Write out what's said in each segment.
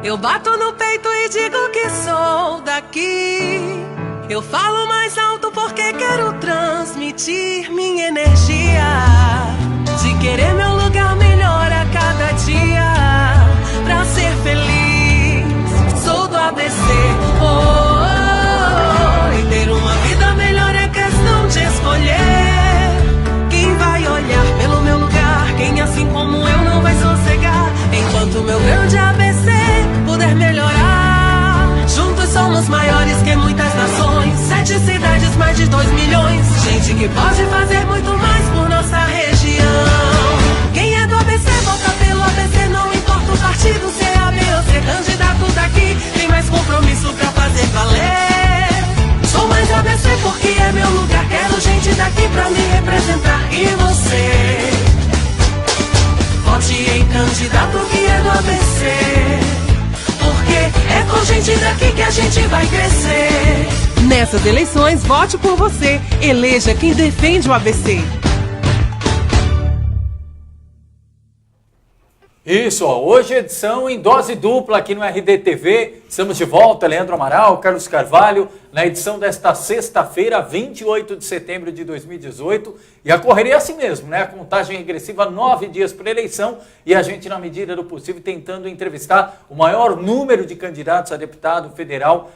Eu bato no peito e digo que sou daqui. Eu falo mais alto porque quero transmitir minha energia, de querer meu lugar melhor a cada dia, pra ser feliz. Sou do ABC, e ter uma vida melhor é questão de escolher. Quem vai olhar pelo meu lugar, quem assim como eu não vai sossegar, enquanto meu grande ABC puder melhorar. Juntos somos maiores que muitas nações, 7 cidades, mais de 2 milhões. Gente que pode fazer muito mais por nossa região. Quem é do ABC, vota pelo ABC, não importa o partido, se é A, B ou C, candidato daqui tem mais compromisso pra fazer valer. Sou mais ABC porque é meu lugar, quero gente daqui pra me representar. E você? Vote em candidato que é do ABC, porque é com gente daqui que a gente vai crescer. Nessas eleições, vote por você. Eleja quem defende o ABC. Isso, ó, hoje edição em dose dupla aqui no RDTV. Estamos de volta, Leandro Amaral, Carlos Carvalho, na edição desta sexta-feira, 28 de setembro de 2018. E a correria é assim mesmo, né? A contagem regressiva, 9 dias para eleição, e a gente, na medida do possível, tentando entrevistar o maior número de candidatos a deputado federal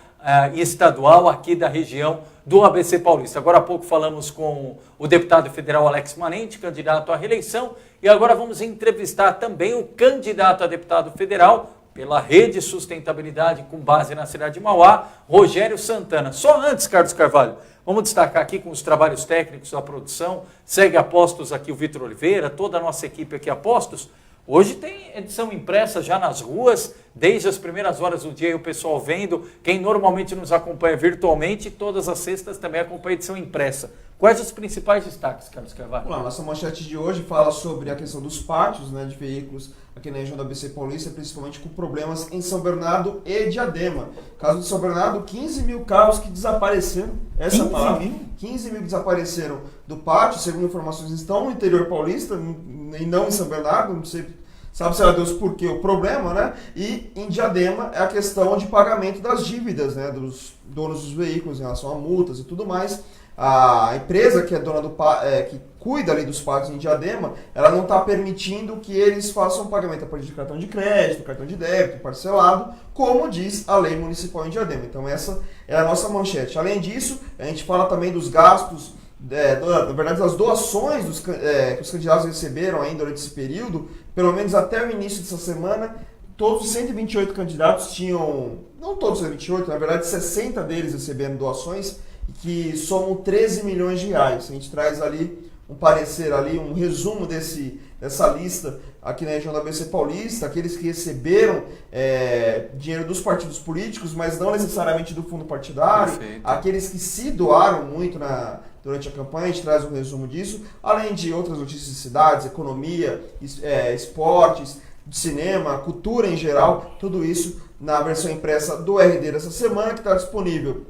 e estadual aqui da região do ABC Paulista. Agora há pouco falamos com o deputado federal Alex Manente, candidato à reeleição, e agora vamos entrevistar também o candidato a deputado federal pela Rede Sustentabilidade com base na cidade de Mauá, Rogério Santana. Só antes, Carlos Carvalho, vamos destacar aqui com os trabalhos técnicos da produção, segue a Postos aqui o Vitor Oliveira, toda a nossa equipe aqui a Postos. Hoje tem edição impressa já nas ruas, desde as primeiras horas do dia, o pessoal vendo. Quem normalmente nos acompanha virtualmente, todas as sextas também acompanha a edição impressa. Quais os principais destaques, Carlos Carvalho? Vamos lá, nossa manchete de hoje fala sobre a questão dos pátios, né, de veículos aqui na região do ABC Paulista, principalmente com problemas em São Bernardo e Diadema. Caso de São Bernardo, 15 mil carros que desapareceram. Essa 15 palavra, mil? 15 mil que desapareceram do pátio, segundo informações, estão no interior paulista e não em São Bernardo, não sei, sabe-se lá Deus por que o problema, né? E em Diadema é a questão de pagamento das dívidas, né, dos donos dos veículos em relação a multas e tudo mais. A empresa que é dona que cuida ali dos pátios em Diadema, ela não está permitindo que eles façam pagamento a partir de cartão de crédito, cartão de débito, parcelado, como diz a lei municipal em Diadema. Então essa é a nossa manchete. Além disso, a gente fala também dos gastos, na verdade das doações que os candidatos receberam ainda durante esse período, pelo menos até o início dessa semana. Todos os 128 candidatos tinham, não todos os 128, na verdade 60 deles receberam doações, que somam 13 milhões de reais. A gente traz ali um parecer, ali, um resumo dessa lista aqui na região da ABC Paulista, aqueles que receberam dinheiro dos partidos políticos, mas não necessariamente do fundo partidário. Perfeito. Aqueles que se doaram muito durante a campanha, a gente traz um resumo disso, além de outras notícias de cidades, economia, esportes, cinema, cultura em geral, tudo isso na versão impressa do RD dessa semana, que está disponível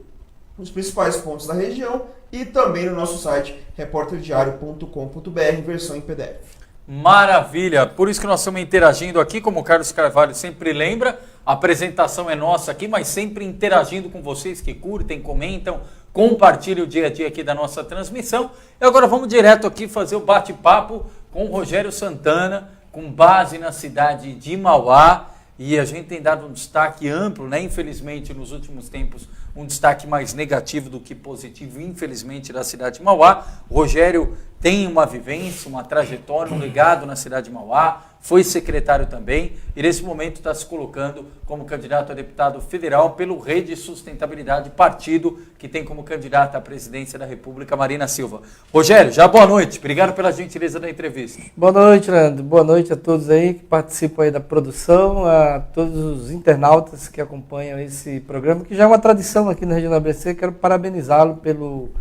nos principais pontos da região e também no nosso site reporterdiario.com.br, versão em PDF. Maravilha! Por isso que nós estamos interagindo aqui, como o Carlos Carvalho sempre lembra, a apresentação é nossa aqui, mas sempre interagindo com vocês que curtem, comentam, compartilhem o dia a dia aqui da nossa transmissão. E agora vamos direto aqui fazer o bate-papo com o Rogério Santana, com base na cidade de Mauá. E a gente tem dado um destaque amplo, né? Infelizmente, nos últimos tempos, um destaque mais negativo do que positivo, infelizmente, da cidade de Mauá. O Rogério tem uma vivência, uma trajetória, um legado na cidade de Mauá, foi secretário também e nesse momento está se colocando como candidato a deputado federal pelo Rede Sustentabilidade, partido que tem como candidata à presidência da República Marina Silva. Rogério, já boa noite, obrigado pela gentileza da entrevista. Boa noite, Leandro, boa noite a todos aí que participam aí da produção, a todos os internautas que acompanham esse programa, que já é uma tradição aqui na região do ABC. Quero parabenizá-lo pelo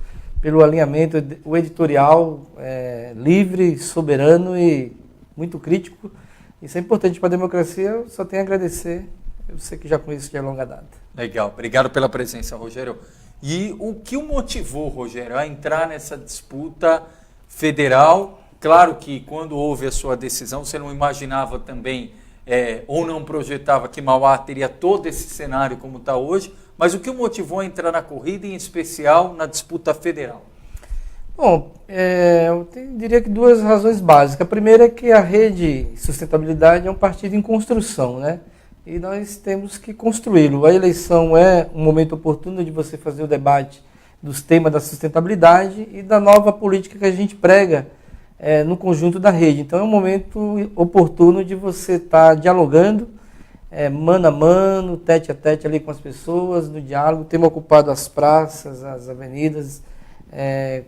alinhamento, o editorial livre, soberano e muito crítico. Isso é importante para a democracia, eu só tenho a agradecer. Eu sei que já conheço de longa data. Legal, obrigado pela presença, Rogério. E o que o motivou, Rogério, a entrar nessa disputa federal? Claro que quando houve a sua decisão, você não imaginava também ou não projetava que Mauá teria todo esse cenário como está hoje, mas o que o motivou a entrar na corrida, em especial na disputa federal? Bom, eu diria que duas razões básicas. A primeira é que a Rede Sustentabilidade é um partido em construção, né? E nós temos que construí-lo. A eleição é um momento oportuno de você fazer o debate dos temas da sustentabilidade e da nova política que a gente prega no conjunto da rede. Então é um momento oportuno de você estar dialogando, mano a mano, tete a tete ali com as pessoas, no diálogo. Temos ocupado as praças, as avenidas,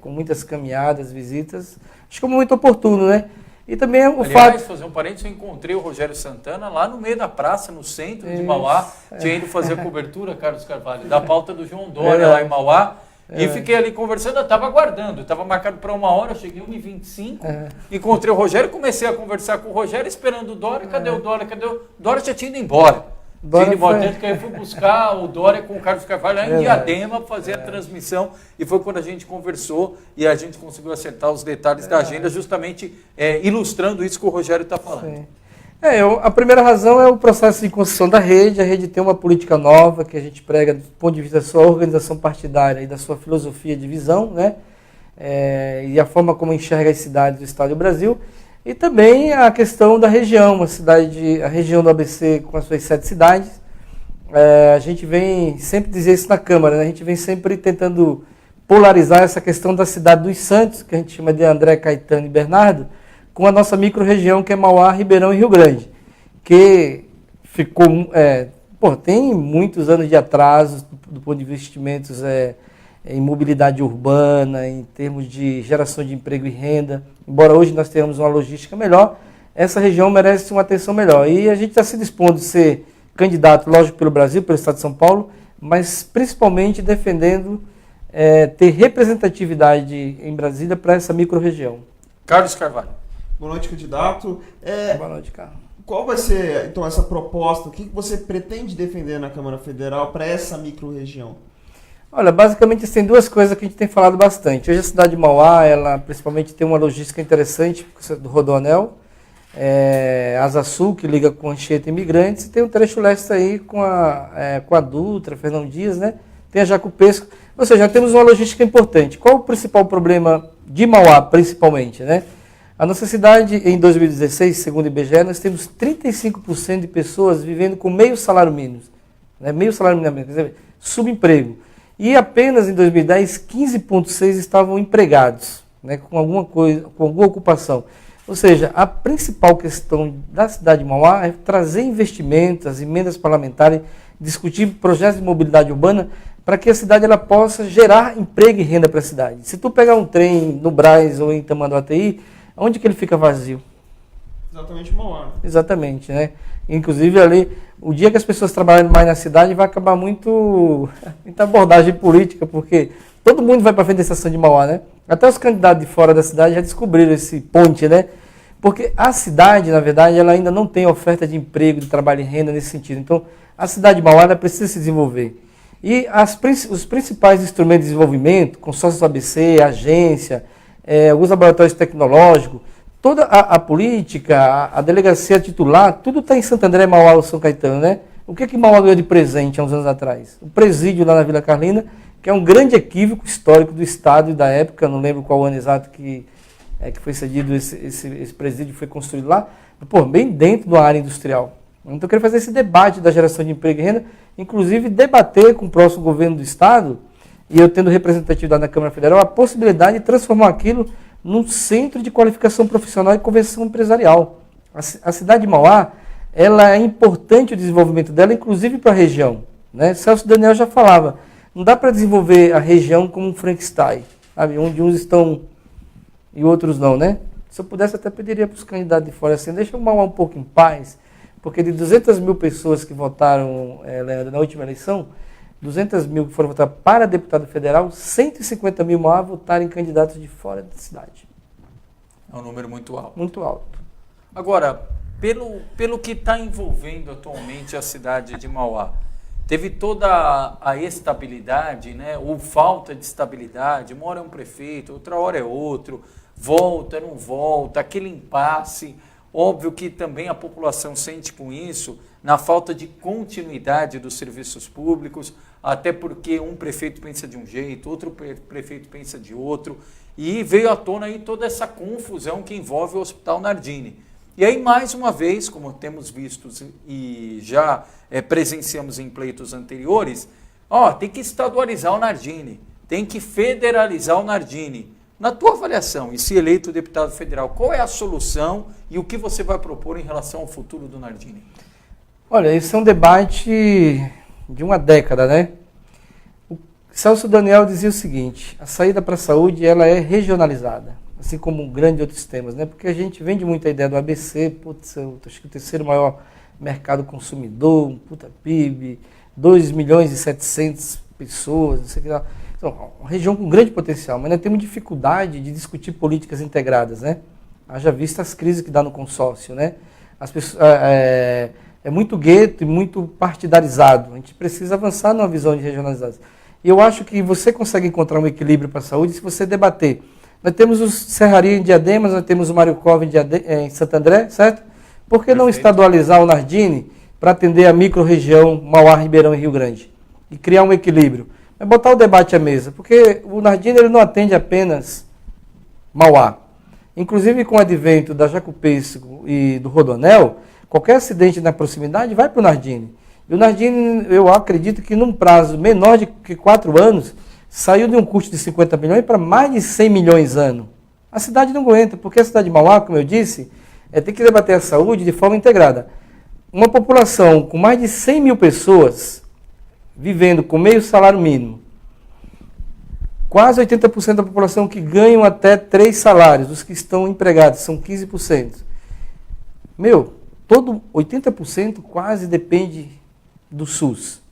com muitas caminhadas, visitas. Acho que é um momento oportuno, né? E também o fato... fazer um parênteses, eu encontrei o Rogério Santana lá no meio da praça, no centro de Mauá, tinha ido fazer a cobertura, Carlos Carvalho, da pauta do João Dória lá em Mauá, e fiquei ali conversando, eu estava aguardando, estava marcado para 1h, eu cheguei 1h25, encontrei o Rogério, comecei a conversar com o Rogério, esperando o Dória, cadê o Dória, Dória já tinha ido embora. Tanto que aí eu fui buscar o Dória com o Carlos Carvalho lá em Diadema para fazer a transmissão, e foi quando a gente conversou e a gente conseguiu acertar os detalhes da agenda, justamente ilustrando isso que o Rogério está falando. A primeira razão é o processo de construção da rede. A rede tem uma política nova que a gente prega do ponto de vista da sua organização partidária e da sua filosofia de visão, né? E a forma como enxerga as cidades do Estado do Brasil. E também a questão da região, a região do ABC com as suas 7 cidades. A gente vem sempre dizer isso na Câmara, né? A gente vem sempre tentando polarizar essa questão da cidade dos Santos, que a gente chama de André, Caetano e Bernardo, com a nossa micro-região, que é Mauá, Ribeirão e Rio Grande, que ficou, tem muitos anos de atraso do ponto de investimentos em mobilidade urbana, em termos de geração de emprego e renda. Embora hoje nós tenhamos uma logística melhor, essa região merece uma atenção melhor. E a gente está se dispondo a ser candidato, lógico, pelo Brasil, pelo Estado de São Paulo, mas principalmente defendendo ter representatividade em Brasília para essa micro-região. Carlos Carvalho. Boa noite, candidato. Boa noite, Carlos. Qual vai ser, então, essa proposta? O que você pretende defender na Câmara Federal para essa micro-região? Olha, basicamente tem duas coisas que a gente tem falado bastante. Hoje a cidade de Mauá, ela principalmente tem uma logística interessante do Rodoanel, Asa Sul, que liga com Anchieta e Imigrantes, e tem um trecho leste aí com a Dutra, Fernão Dias, né? Tem a Jacupesco, ou seja, já temos uma logística importante. Qual o principal problema de Mauá, principalmente, né? A nossa cidade, em 2016, segundo o IBGE, nós temos 35% de pessoas vivendo com meio salário mínimo, né? Meio salário mínimo, quer dizer, subemprego. E apenas em 2010, 15,6% estavam empregados, né, com alguma coisa, com alguma ocupação. Ou seja, a principal questão da cidade de Mauá é trazer investimentos, as emendas parlamentares, discutir projetos de mobilidade urbana para que a cidade ela possa gerar emprego e renda para a cidade. Se tu pegar um trem no Brás ou em Tamanduateí, onde que ele fica vazio? Exatamente Mauá. Exatamente, né? Inclusive ali, o dia que as pessoas trabalharem mais na cidade vai acabar muita abordagem política, porque todo mundo vai para frente da estação de Mauá, né? Até os candidatos de fora da cidade já descobriram esse ponte, né? Porque a cidade, na verdade, ela ainda não tem oferta de emprego, de trabalho e renda nesse sentido. Então, a cidade de Mauá ela precisa se desenvolver. E os principais instrumentos de desenvolvimento, consórcios ABC, agência, alguns laboratórios tecnológicos, toda a política, a delegacia titular, tudo está em Santo André, Mauá ou São Caetano, né? O que Mauá ganhou de presente há uns anos atrás? O presídio lá na Vila Carlina, que é um grande equívoco histórico do Estado e da época, não lembro qual ano exato que foi cedido esse presídio, foi construído lá, bem dentro da área industrial. Então eu quero fazer esse debate da geração de emprego e renda, inclusive debater com o próximo governo do Estado, e eu tendo representatividade na Câmara Federal, a possibilidade de transformar aquilo num centro de qualificação profissional e convenção empresarial. A cidade de Mauá, ela é importante o desenvolvimento dela, inclusive para a região, né? Celso Daniel já falava, não dá para desenvolver a região como um Frankenstein, sabe? Onde uns estão e outros não, né? Se eu pudesse, até pediria para os candidatos de fora assim, deixa o Mauá um pouco em paz, porque de 200 mil pessoas que votaram, Leandro, na última eleição, 200 mil que foram votar para deputado federal, 150 mil Mauá votaram em candidatos de fora da cidade. É um número muito alto. Muito alto. Agora, pelo que está envolvendo atualmente a cidade de Mauá, teve toda a estabilidade, né? Ou falta de estabilidade, uma hora é um prefeito, outra hora é outro, volta, não volta, aquele impasse. Óbvio que também a população sente com isso na falta de continuidade dos serviços públicos, até porque um prefeito pensa de um jeito, outro prefeito pensa de outro, e veio à tona aí toda essa confusão que envolve o Hospital Nardini. E aí, mais uma vez, como temos visto e já presenciamos em pleitos anteriores, tem que estadualizar o Nardini, tem que federalizar o Nardini. Na tua avaliação, e se eleito deputado federal, qual é a solução e o que você vai propor em relação ao futuro do Nardini? Olha, esse é um debate de uma década, né? O Celso Daniel dizia o seguinte: a saída para a saúde ela é regionalizada, assim como grandes outros temas, né? Porque a gente vende muito a ideia do ABC, acho que o terceiro maior mercado consumidor, um puta PIB, 2 milhões e 700 pessoas, não sei o que lá. Então, uma região com grande potencial, mas nós temos dificuldade de discutir políticas integradas, né? Haja vista as crises que dá no consórcio, né? As pessoas, é muito gueto e muito partidarizado. A gente precisa avançar numa visão de regionalização. E eu acho que você consegue encontrar um equilíbrio para a saúde se você debater. Nós temos o Serraria em Diademas, nós temos o Mariocov em Santo André, certo? Por que não estadualizar o Nardini para atender a micro-região Mauá, Ribeirão e Rio Grande? E criar um equilíbrio. É botar o debate à mesa, porque o Nardini ele não atende apenas Mauá. Inclusive, com o advento da Jacupesco e do Rodonel, qualquer acidente na proximidade vai para o Nardini. E o Nardini, eu acredito que num prazo menor de que 4 anos, saiu de um custo de 50 milhões para mais de 100 milhões ano. A cidade não aguenta, porque a cidade de Mauá, como eu disse, tem que debater a saúde de forma integrada. Uma população com mais de 100 mil pessoas vivendo com meio salário mínimo, quase 80% da população que ganham até 3 salários, os que estão empregados, são 15%. 80% quase depende do SUS.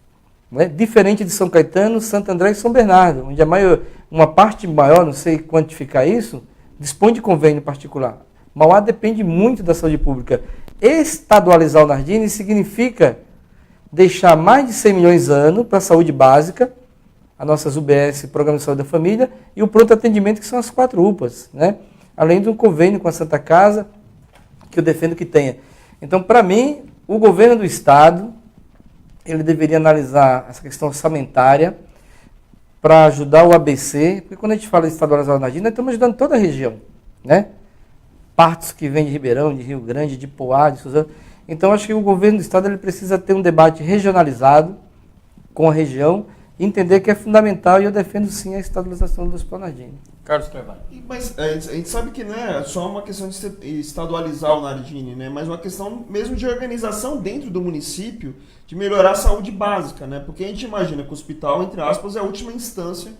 Né? Diferente de São Caetano, Santo André e São Bernardo, onde uma parte maior, não sei quantificar isso, dispõe de convênio particular. Mauá depende muito da saúde pública. Estadualizar o Nardini significa deixar mais de 100 milhões ano para a saúde básica, as nossas UBS, Programa de Saúde da Família, e o pronto atendimento, que são as 4 UPAs, né? Além do convênio com a Santa Casa, que eu defendo que tenha. Então, para mim, o governo do Estado, ele deveria analisar essa questão orçamentária para ajudar o ABC, porque quando a gente fala de estadualizar o Nardini, nós estamos ajudando toda a região, né? Partos que vêm de Ribeirão, de Rio Grande, de Poá, de Suzano. Então, acho que o governo do Estado ele precisa ter um debate regionalizado com a região, entender que é fundamental, e eu defendo sim a estadualização do Hospital Nardini. Carlos Carvalho. Mas a gente sabe que não é só uma questão de estadualizar o Nardini, né? Mas uma questão mesmo de organização dentro do município, de melhorar a saúde básica, né? Porque a gente imagina que o hospital, entre aspas, é a última instância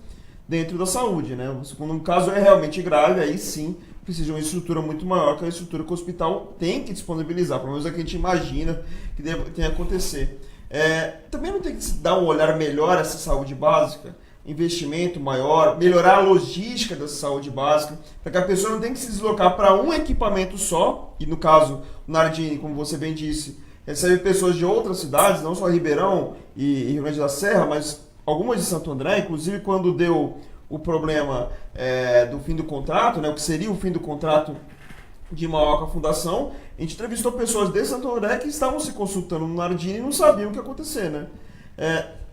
dentro da saúde, né? Quando um caso é realmente grave, aí sim precisa de uma estrutura muito maior que a estrutura que o hospital tem que disponibilizar, pelo menos é o que a gente imagina que tem que acontecer. Também não tem que se dar um olhar melhor a essa saúde básica, investimento maior, melhorar a logística dessa saúde básica, para que a pessoa não tenha que se deslocar para um equipamento só, e no caso, o Nardini, como você bem disse, recebe pessoas de outras cidades, não só Ribeirão e Rio Grande da Serra, mas algumas de Santo André, inclusive quando deu o problema do fim do contrato, né, o que seria o fim do contrato de Mauá com a Fundação, a gente entrevistou pessoas de Santo André que estavam se consultando no Nardini e não sabiam o que ia acontecer, né?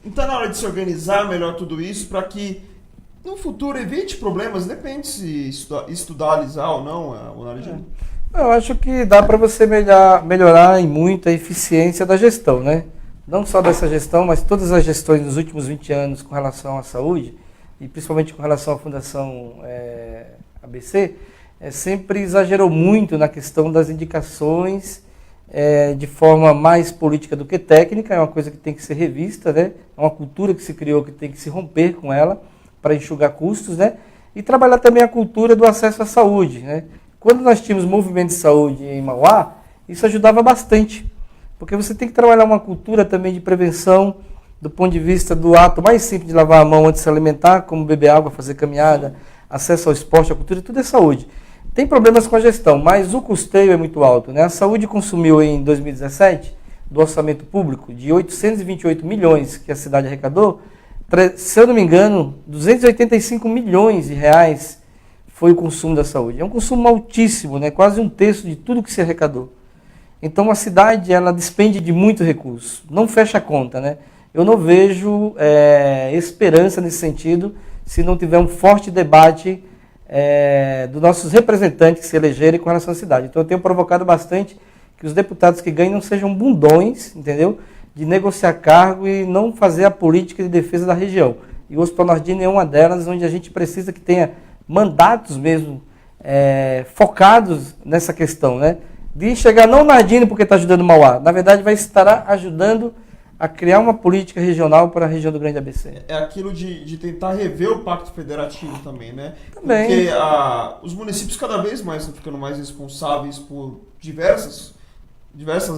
Então, na hora de se organizar melhor tudo isso, para que no futuro evite problemas, depende se estudalizar ou não o Nardini. Eu acho que dá para você melhorar em muito a eficiência da gestão, né? Não só dessa gestão, mas todas as gestões nos últimos 20 anos com relação à saúde, e principalmente com relação à Fundação ABC, sempre exagerou muito na questão das indicações de forma mais política do que técnica. É uma coisa que tem que ser revista, né? É uma cultura que se criou que tem que se romper com ela para enxugar custos, né? E trabalhar também a cultura do acesso à saúde, né? Quando nós tínhamos movimento de saúde em Mauá, isso ajudava bastante, porque você tem que trabalhar uma cultura também de prevenção, do ponto de vista do ato mais simples de lavar a mão antes de se alimentar, como beber água, fazer caminhada, acesso ao esporte, à cultura, tudo é saúde. Tem problemas com a gestão, mas o custeio é muito alto, né? A saúde consumiu em 2017, do orçamento público, de 828 milhões que a cidade arrecadou, se eu não me engano, 285 milhões de reais foi o consumo da saúde. É um consumo altíssimo, né? Quase um terço de tudo que se arrecadou. Então a cidade ela despende de muito recurso, não fecha a conta, né? Eu não vejo esperança nesse sentido se não tiver um forte debate dos nossos representantes que se elegerem com relação à cidade. Então eu tenho provocado bastante que os deputados que ganhem não sejam bundões, entendeu? De negociar cargo e não fazer a política de defesa da região. E o Hospital Nardini é uma delas, onde a gente precisa que tenha mandatos mesmo focados nessa questão, né? De enxergar não o Nardini porque está ajudando o Mauá, na verdade vai estar ajudando a criar uma política regional para a região do Grande ABC. É aquilo de tentar rever o Pacto Federativo também, né? Também. Porque os municípios cada vez mais estão ficando mais responsáveis por diversas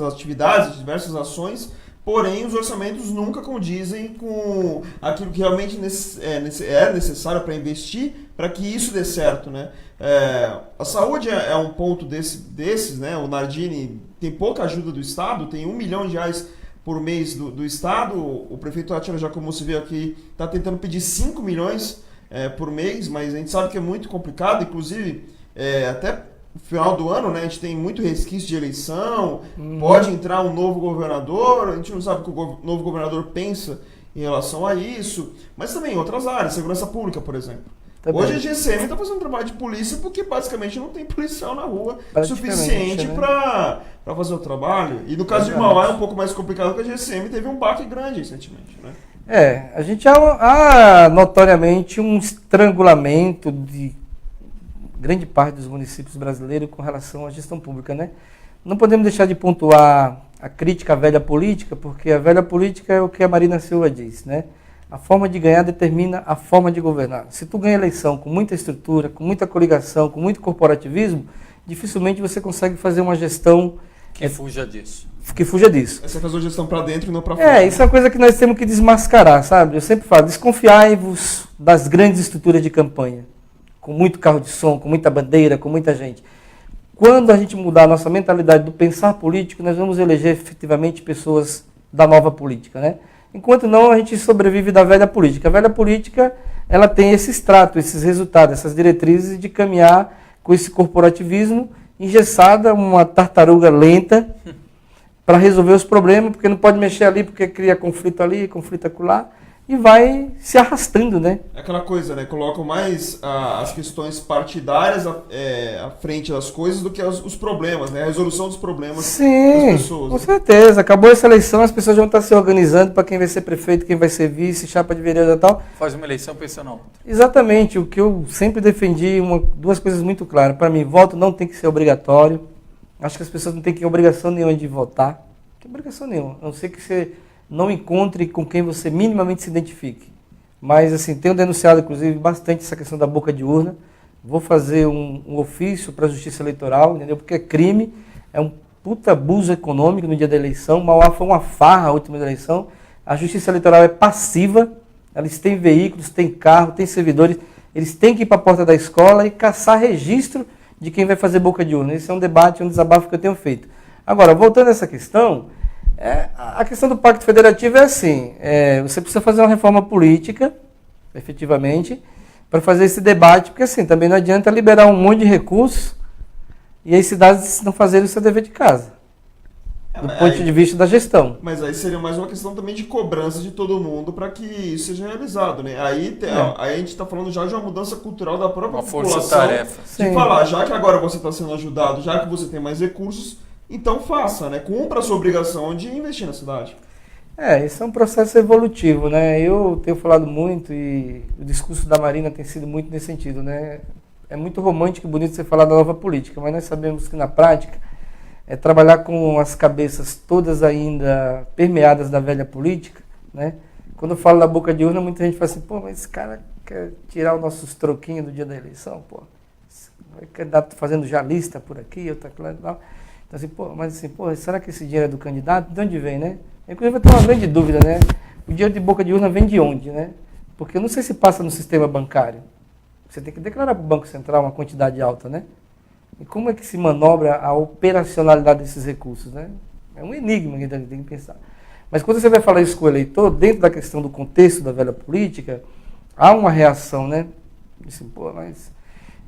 atividades, diversas ações, porém os orçamentos nunca condizem com aquilo que realmente é necessário para investir para que isso dê certo, né? A saúde é um ponto desses, né? O Nardini tem pouca ajuda do Estado, tem R$1 milhão por mês do Estado. O prefeito Átila, já como você vê aqui, está tentando pedir 5 milhões por mês, mas a gente sabe que é muito complicado, inclusive até no final do ano, né, a gente tem muito resquício de eleição, pode entrar um novo governador, a gente não sabe o que o novo governador pensa em relação a isso, mas também em outras áreas, segurança pública, por exemplo. Também. Hoje a GCM está fazendo um trabalho de polícia porque basicamente não tem policial na rua suficiente né? para fazer o trabalho. E no caso de Mauá é um pouco mais complicado porque a GCM teve um baque grande recentemente, né? A gente há notoriamente um estrangulamento de grande parte dos municípios brasileiros com relação à gestão pública, né? Não podemos deixar de pontuar a crítica à velha política, porque a velha política é o que a Marina Silva diz, né? A forma de ganhar determina a forma de governar. Se tu ganha eleição com muita estrutura, com muita coligação, com muito corporativismo, dificilmente você consegue fazer uma gestão que fuja disso. Essa é fazer a gestão para dentro e não para fora. Isso é uma coisa que nós temos que desmascarar, sabe? Eu sempre falo, desconfiai-vos das grandes estruturas de campanha, com muito carro de som, com muita bandeira, com muita gente. Quando a gente mudar a nossa mentalidade do pensar político, nós vamos eleger efetivamente pessoas da nova política, né? Enquanto não, a gente sobrevive da velha política. A velha política, ela tem esse extrato, esses resultados, essas diretrizes de caminhar com esse corporativismo engessada, uma tartaruga lenta, para resolver os problemas, porque não pode mexer ali, porque cria conflito ali, conflito acolá, e vai se arrastando, né? É aquela coisa, né? Colocam mais as questões partidárias à frente das coisas do que os problemas, né? A resolução dos problemas das pessoas. Com certeza. Acabou essa eleição, as pessoas vão estar se organizando para quem vai ser prefeito, quem vai ser vice, chapa de vereador e tal. Faz uma eleição pensando na outra. Exatamente. O que eu sempre defendi, duas coisas muito claras. Para mim, voto não tem que ser obrigatório. Acho que as pessoas não têm obrigação nenhuma de votar. Não tem obrigação nenhuma. A não ser que você não encontre com quem você minimamente se identifique. Mas, assim, tenho denunciado, inclusive, bastante essa questão da boca de urna. Vou fazer um ofício para a Justiça Eleitoral, entendeu? Porque é crime, é um puta abuso econômico no dia da eleição. Mauá foi uma farra a última eleição. A Justiça Eleitoral é passiva, eles têm veículos, têm carro, têm servidores, eles têm que ir para a porta da escola e caçar registro de quem vai fazer boca de urna. Esse é um debate, um desabafo que eu tenho feito. Agora, voltando a essa questão, a questão do Pacto Federativo é assim, você precisa fazer uma reforma política, efetivamente, para fazer esse debate, porque assim, também não adianta liberar um monte de recursos e as cidades não fazerem o seu dever de casa, do ponto de vista da gestão. Mas aí seria mais uma questão também de cobrança de todo mundo para que isso seja realizado, né? Aí a gente está falando já de uma mudança cultural da própria população. Força-tarefa. De falar, já que agora você está sendo ajudado, já que você tem mais recursos, então faça, né? Cumpra a sua obrigação de investir na cidade. Isso é um processo evolutivo, né? Eu tenho falado muito e o discurso da Marina tem sido muito nesse sentido, né? É muito romântico e bonito você falar da nova política, mas nós sabemos que na prática trabalhar com as cabeças todas ainda permeadas da velha política, né? Quando eu falo da boca de urna, muita gente fala assim, pô, mas esse cara quer tirar os nossos troquinhos do dia da eleição, pô. Vai candidato fazendo já lista por aqui, outra claro e tal. Então, assim, será que esse dinheiro é do candidato? De onde vem, né? Inclusive, eu tenho uma grande dúvida, né? O dinheiro de boca de urna vem de onde, né? Porque eu não sei se passa no sistema bancário. Você tem que declarar para o Banco Central uma quantidade alta, né? E como é que se manobra a operacionalidade desses recursos, né? É um enigma que a gente tem que pensar. Mas quando você vai falar isso com o eleitor, dentro da questão do contexto da velha política, há uma reação, né? Assim, mas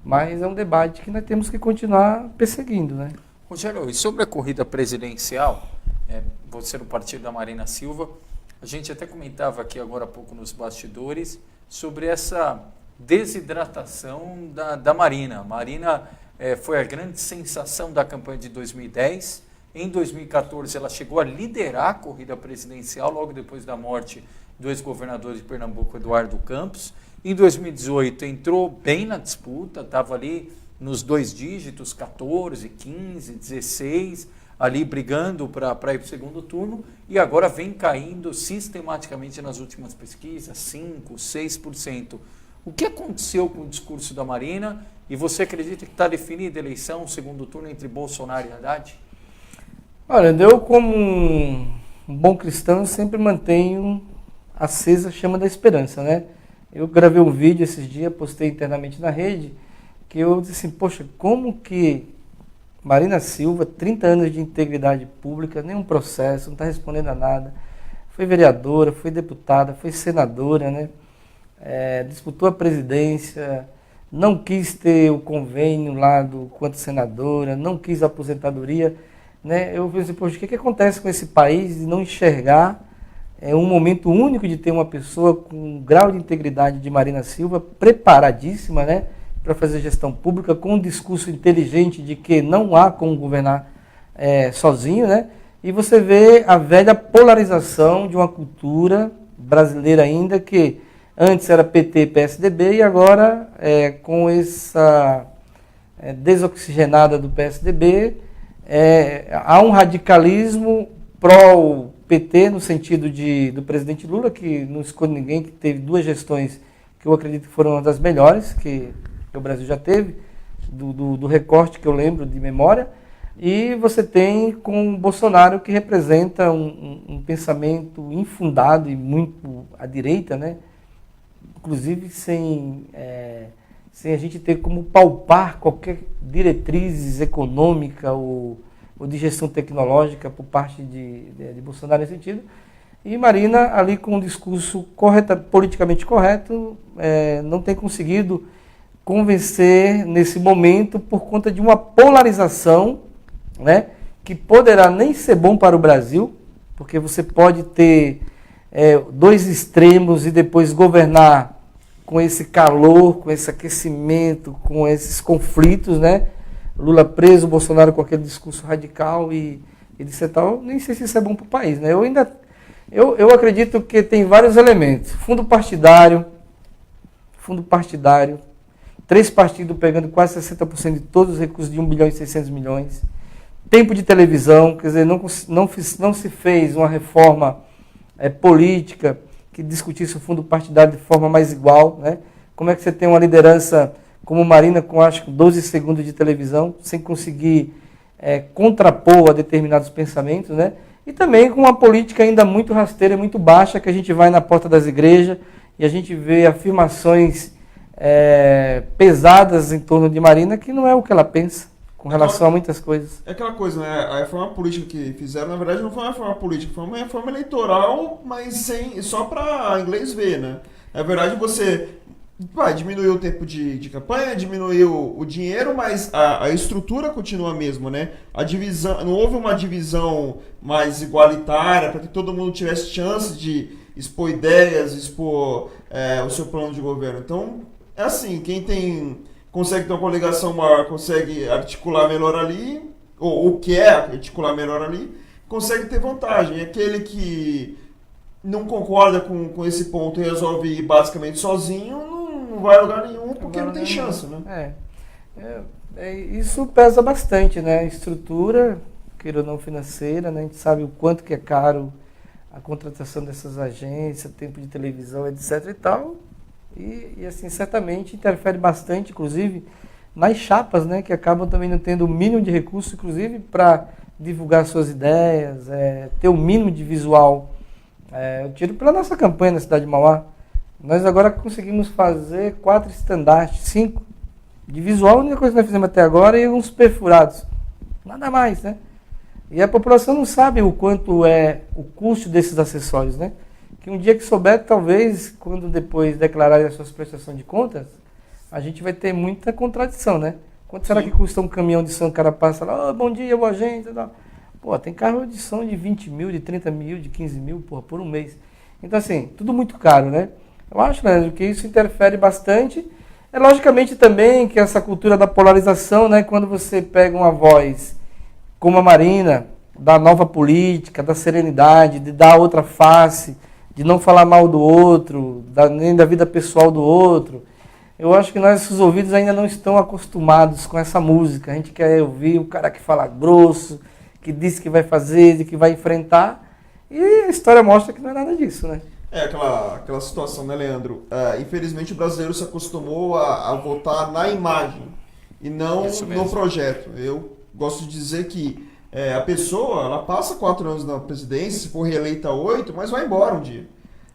Mas é um debate que nós temos que continuar perseguindo, né? Rogério, e sobre a corrida presidencial, você no partido da Marina Silva, a gente até comentava aqui agora há pouco nos bastidores sobre essa desidratação da Marina. A Marina foi a grande sensação da campanha de 2010. Em 2014, ela chegou a liderar a corrida presidencial, logo depois da morte do ex-governador de Pernambuco, Eduardo Campos. Em 2018, entrou bem na disputa, estava ali nos 2 dígitos, 14, 15, 16, ali brigando para ir para o segundo turno, e agora vem caindo sistematicamente nas últimas pesquisas, 5%, 6%. O que aconteceu com o discurso da Marina? E você acredita que está definida a eleição, segundo turno, entre Bolsonaro e Haddad? Olha, eu como um bom cristão sempre mantenho acesa a chama da esperança, né? Eu gravei um vídeo esses dias, postei internamente na rede, que eu disse assim, poxa, como que Marina Silva, 30 anos de integridade pública, nenhum processo, não está respondendo a nada, foi vereadora, foi deputada, foi senadora, né? Disputou a presidência, não quis ter o convênio lá quanto senadora, não quis a aposentadoria, né? Eu pensei, poxa, o que acontece com esse país de não enxergar um momento único de ter uma pessoa com um grau de integridade de Marina Silva, preparadíssima, né, para fazer gestão pública, com um discurso inteligente de que não há como governar sozinho, né? E você vê a velha polarização de uma cultura brasileira ainda, que antes era PT e PSDB, e agora, com essa desoxigenada do PSDB, há um radicalismo pró-PT, no sentido do presidente Lula, que não esconde ninguém, que teve 2 gestões que eu acredito que foram uma das melhores que o Brasil já teve, do recorte que eu lembro de memória, e você tem com o Bolsonaro, que representa um pensamento infundado e muito à direita, né? Inclusive sem a gente ter como palpar qualquer diretriz econômica ou de gestão tecnológica por parte de Bolsonaro nesse sentido. E Marina, ali com um discurso politicamente correto, não tem conseguido convencer nesse momento por conta de uma polarização, né, que poderá nem ser bom para o Brasil, porque você pode ter 2 extremos e depois governar com esse calor, com esse aquecimento, com esses conflitos, né? Lula preso, Bolsonaro com aquele discurso radical e etc. Nem sei se isso é bom para o país, né? Eu acredito que tem vários elementos. Fundo partidário, 3 partidos pegando quase 60% de todos os recursos de 1 bilhão e 600 milhões. Tempo de televisão, quer dizer, não se fez uma reforma política que discutisse o fundo partidário de forma mais igual, né? Como é que você tem uma liderança como Marina, com acho que 12 segundos de televisão, sem conseguir contrapor a determinados pensamentos, né? E também com uma política ainda muito rasteira e muito baixa, que a gente vai na porta das igrejas e a gente vê afirmações pesadas em torno de Marina, que não é o que ela pensa com relação a muitas coisas. É aquela coisa, né? A reforma política que fizeram, na verdade, não foi uma reforma política, foi uma reforma eleitoral, mas só para inglês ver, né? Na verdade, você diminuiu o tempo de campanha, diminuiu o dinheiro, mas a estrutura continua a mesma, né? A divisão, não houve uma divisão mais igualitária para que todo mundo tivesse chance de expor ideias, expor o seu plano de governo. Então, é assim, quem consegue ter uma coligação maior, consegue articular melhor ali, ou quer articular melhor ali, consegue ter vantagem. Aquele que não concorda com esse ponto e resolve ir basicamente sozinho, não vai a lugar nenhum, porque não tem chance, né? Isso pesa bastante, né? Estrutura, queira ou não financeira, né? A gente sabe o quanto que é caro a contratação dessas agências, tempo de televisão, etc e tal. E assim, certamente interfere bastante, inclusive, nas chapas, né, que acabam também não tendo o mínimo de recurso, inclusive, para divulgar suas ideias, ter o mínimo de visual. Eu tiro pela nossa campanha na cidade de Mauá. Nós agora conseguimos fazer 4 estandartes, 5. De visual, a única coisa que nós fizemos até agora é uns perfurados. Nada mais, né? E a população não sabe o quanto é o custo desses acessórios, né? Que um dia que souber, talvez, quando depois declararem as suas prestações de contas, a gente vai ter muita contradição, né? Quanto será que custa um caminhão de som, o cara passa lá, bom dia, boa gente, tal. Pô, tem carro de som de 20 mil, de 30 mil, de 15 mil, porra, por um mês. Então, assim, tudo muito caro, né? Eu acho, Leandro, que isso interfere bastante. É logicamente também que essa cultura da polarização, né? Quando você pega uma voz como a Marina, da nova política, da serenidade, de dar outra face, de não falar mal do outro, nem da vida pessoal do outro. Eu acho que nossos ouvidos ainda não estão acostumados com essa música. A gente quer ouvir o cara que fala grosso, que diz que vai fazer, que vai enfrentar. E a história mostra que não é nada disso, né? É aquela situação, né, Leandro? Infelizmente o brasileiro se acostumou a votar na imagem e não no projeto. Eu gosto de dizer que a pessoa, ela passa 4 anos na presidência, se for reeleita 8, mas vai embora um dia.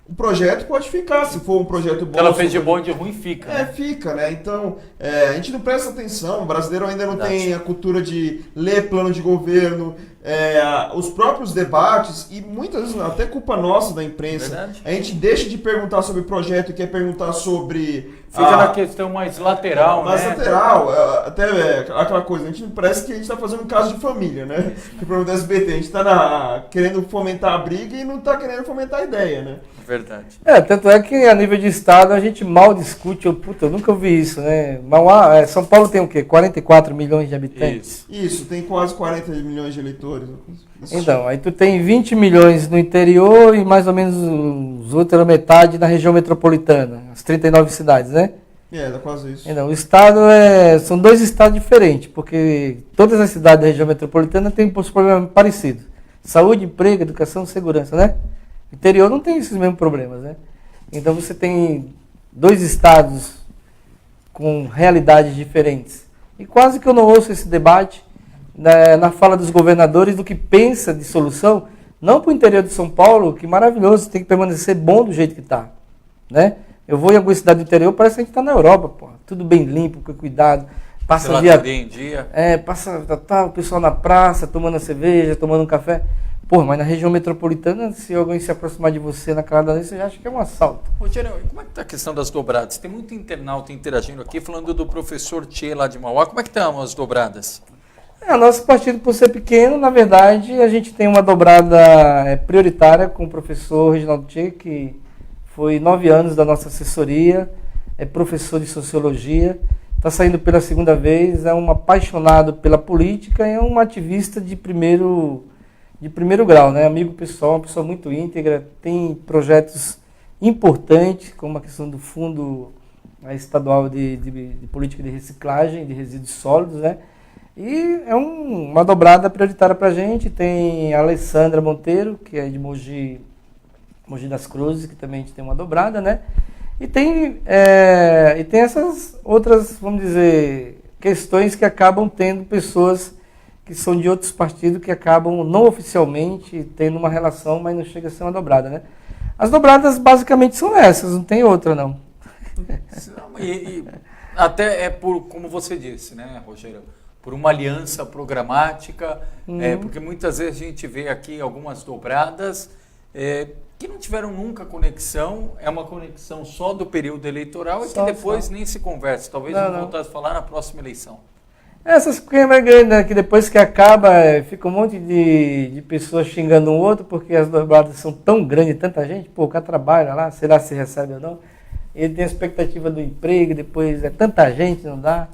O projeto pode ficar, se for um projeto bom. Ela fez de bom e de ruim, fica. Fica, né? Então, a gente não presta atenção, o brasileiro ainda não tem a cultura de ler plano de governo, os próprios debates, e muitas vezes até culpa nossa da imprensa. Verdade. A gente deixa de perguntar sobre projeto e quer perguntar sobre... Fica na questão mais lateral, mais né? lateral, até aquela coisa, a gente parece que a gente está fazendo um caso de família, né? Que o problema do SBT, a gente está querendo fomentar a briga e não está querendo fomentar a ideia, né? Verdade. Tanto é que a nível de estado a gente mal discute, eu nunca ouvi isso, né? São Paulo tem o quê? 44 milhões de habitantes? Isso, tem quase 40 milhões de eleitores. Então, aí tu tem 20 milhões no interior e mais ou menos os outra metade na região metropolitana, as 39 cidades, né? Dá quase isso. Então, o estado são 2 estados diferentes, porque todas as cidades da região metropolitana têm problemas parecidos. Saúde, emprego, educação, segurança, né? O interior não tem esses mesmos problemas, né? Então você tem 2 estados com realidades diferentes. E quase que eu não ouço esse debate na fala dos governadores do que pensa de solução, não para o interior de São Paulo, que maravilhoso, tem que permanecer bom do jeito que está, né? Eu vou em alguma cidade do interior, parece que a gente está na Europa, pô. Tudo bem limpo, com cuidado. Passa o dia em dia. Passa o pessoal na praça, tomando cerveja, tomando um café. Pô, mas na região metropolitana, se alguém se aproximar de você na cara da noite, você já acha que é um assalto. Rogério, como é que está a questão das dobradas? Tem muito internauta interagindo aqui, falando do professor Tchê lá de Mauá. Como é que estão as dobradas? Nosso partido, por ser pequeno, na verdade, a gente tem uma dobrada prioritária com o professor Reginaldo Tchê, que foi 9 anos da nossa assessoria, é professor de sociologia, está saindo pela 2ª vez, é um apaixonado pela política e é um ativista de primeiro grau, né? Amigo pessoal, uma pessoa muito íntegra, tem projetos importantes, como a questão do Fundo Estadual de Política de Reciclagem de Resíduos Sólidos, né? E é uma dobrada prioritária para a gente. Tem a Alessandra Monteiro, que é de Mogi das Cruzes, que também a gente tem uma dobrada, né? E tem essas outras, vamos dizer, questões que acabam tendo pessoas que são de outros partidos que acabam não oficialmente tendo uma relação, mas não chega a ser uma dobrada, né? As dobradas basicamente são essas, não tem outra não. E até por, como você disse, né, Rogério, por uma aliança programática, porque muitas vezes a gente vê aqui algumas dobradas que não tiveram nunca conexão, é uma conexão só do período eleitoral e que depois nem se conversa, talvez não voltasse a falar na próxima eleição. Essas pequenas grandes, né, que depois que acaba, fica um monte de pessoas xingando um outro, porque as dobradas são tão grandes, tanta gente, o cara trabalha lá, será se recebe ou não, ele tem a expectativa do emprego, depois é tanta gente, não dá.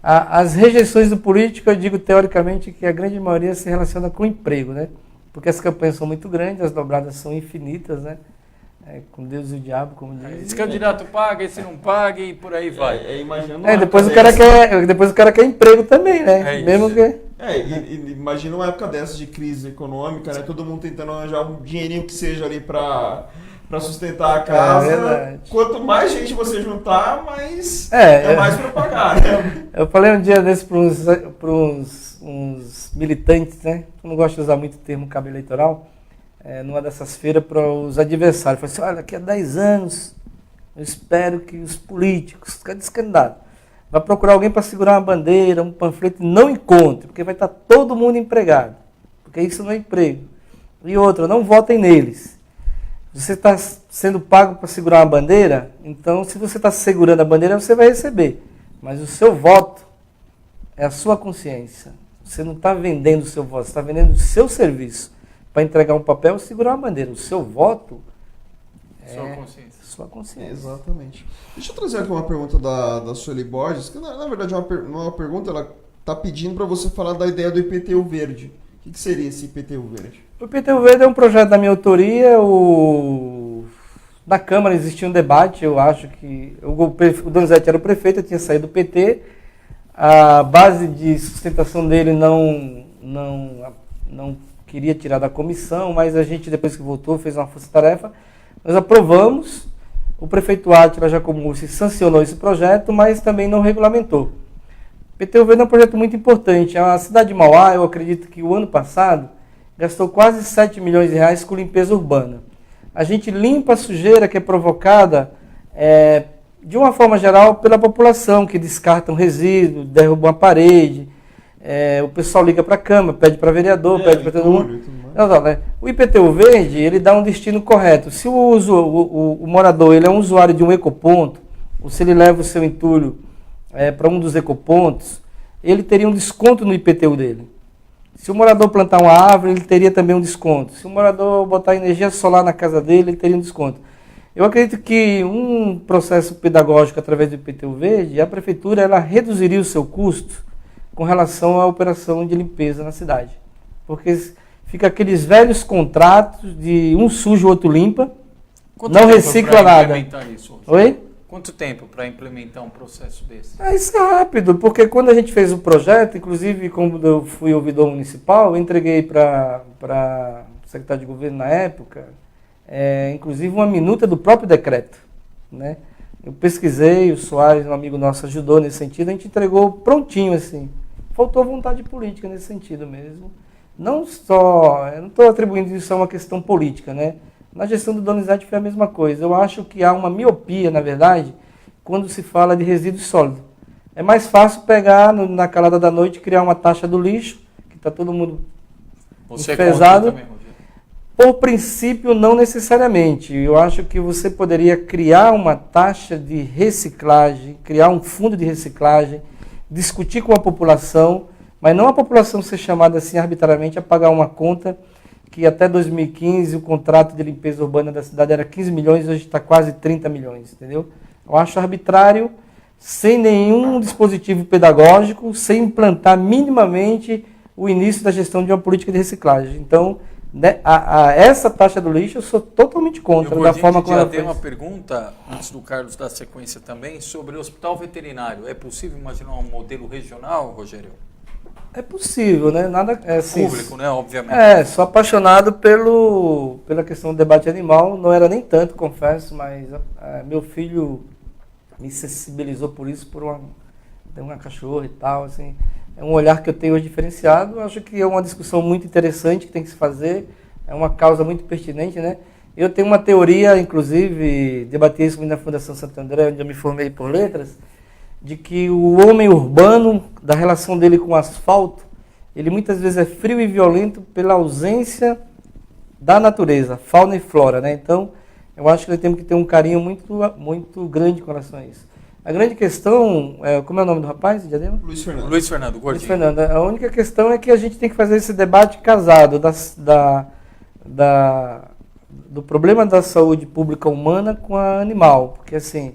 As rejeições do político, eu digo teoricamente que a grande maioria se relaciona com o emprego, né? Porque as campanhas são muito grandes, as dobradas são infinitas, né? Com Deus e o diabo, como diz. Esse candidato paga, esse não paga e por aí vai. Depois o cara quer emprego também, né? Mesmo que... Imagina uma época dessa de crise econômica, né? Todo mundo tentando arranjar um dinheirinho que seja ali para sustentar a casa. Quanto mais gente você juntar, mais mais para pagar, né? Eu falei um dia desse para uns militantes, né? Eu não gosto de usar muito o termo cabo eleitoral. Numa dessas feiras para os adversários. Eu falei assim, olha, daqui a 10 anos eu espero que os políticos, cada candidato, vai procurar alguém para segurar uma bandeira, um panfleto, e não encontre, porque vai estar todo mundo empregado, porque isso não é emprego. E outra, não votem neles. Você está sendo pago para segurar uma bandeira, então se você está segurando a bandeira, você vai receber. Mas o seu voto é a sua consciência. Você não está vendendo o seu voto, você está vendendo o seu serviço para entregar um papel e segurar uma bandeira. O seu voto Sua consciência. Sua consciência. Exatamente. Deixa eu trazer aqui uma pergunta da Sueli Borges, que na verdade não é uma pergunta, ela está pedindo para você falar da ideia do IPTU verde. O que seria esse IPTU verde? O IPTU verde é um projeto da minha autoria. Na Câmara existia um debate, eu acho que o Donizete era o prefeito, eu tinha saído do PT, a base de sustentação dele não queria tirar da comissão, mas a gente, depois que votou, fez uma força-tarefa, nós aprovamos, o prefeito Átila Jacomurci sancionou esse projeto, mas também não regulamentou. O IPTU verde é um projeto muito importante. A cidade de Mauá, eu acredito que o ano passado, gastou quase 7 milhões de reais com limpeza urbana. A gente limpa a sujeira que é provocada, de uma forma geral, pela população, que descarta um resíduo, derruba uma parede, o pessoal liga para a Câmara, pede para vereador, pede para todo mundo. O IPTU verde, ele dá um destino correto. Se o morador ele é um usuário de um ecoponto, ou se ele leva o seu entulho para um dos ecopontos, ele teria um desconto no IPTU dele. Se o morador plantar uma árvore, ele teria também um desconto. Se o morador botar energia solar na casa dele, ele teria um desconto. Eu acredito que um processo pedagógico através do IPTU verde, a prefeitura ela reduziria o seu custo com relação à operação de limpeza na cidade. Porque fica aqueles velhos contratos de um suja o outro limpa, não recicla nada. Isso, Oi? Quanto tempo para implementar um processo desse? Isso é rápido, porque quando a gente fez o projeto, inclusive como eu fui ouvidor municipal, eu entreguei para o secretário de governo na época, inclusive uma minuta do próprio decreto. Né? Eu pesquisei, o Soares, um amigo nosso, ajudou nesse sentido, a gente entregou prontinho assim. Faltou vontade política nesse sentido mesmo. Não só, eu não estou atribuindo isso a uma questão política, né? Na gestão do Donizete foi a mesma coisa. Eu acho que há uma miopia, na verdade, quando se fala de resíduo sólido. É mais fácil pegar na calada da noite, criar uma taxa do lixo, que está todo mundo pesado. Por princípio, não necessariamente. Eu acho que você poderia criar uma taxa de reciclagem, criar um fundo de reciclagem, discutir com a população, mas não a população ser chamada assim arbitrariamente a pagar uma conta que até 2015 o contrato de limpeza urbana da cidade era 15 milhões, hoje está quase 30 milhões, entendeu? Eu acho arbitrário, sem nenhum dispositivo pedagógico, sem implantar minimamente o início da gestão de uma política de reciclagem. Então, essa taxa do lixo eu sou totalmente contra, da forma como ela foi. Eu tenho uma pergunta, antes do Carlos dar sequência também, sobre o hospital veterinário. É possível imaginar um modelo regional, Rogério? É possível, né? Nada assim, público, né? Obviamente. Sou apaixonado pela questão do debate animal. Não era nem tanto, confesso, mas meu filho me sensibilizou por isso, tem uma cachorra e tal, assim. É um olhar que eu tenho hoje diferenciado. Acho que é uma discussão muito interessante que tem que se fazer. É uma causa muito pertinente, né? Eu tenho uma teoria, inclusive, debati isso na Fundação Santo André, onde eu me formei por letras, de que o homem urbano, da relação dele com o asfalto, ele muitas vezes é frio e violento pela ausência da natureza, fauna e flora, né? Então, eu acho que nós temos que ter um carinho muito, muito grande com relação a isso. A grande questão, como é o nome do rapaz, Diadema? Luiz Fernando. Luiz Fernando, gordinho. Luiz Fernando. A única questão é que a gente tem que fazer esse debate casado do problema da saúde pública humana com a animal, porque assim,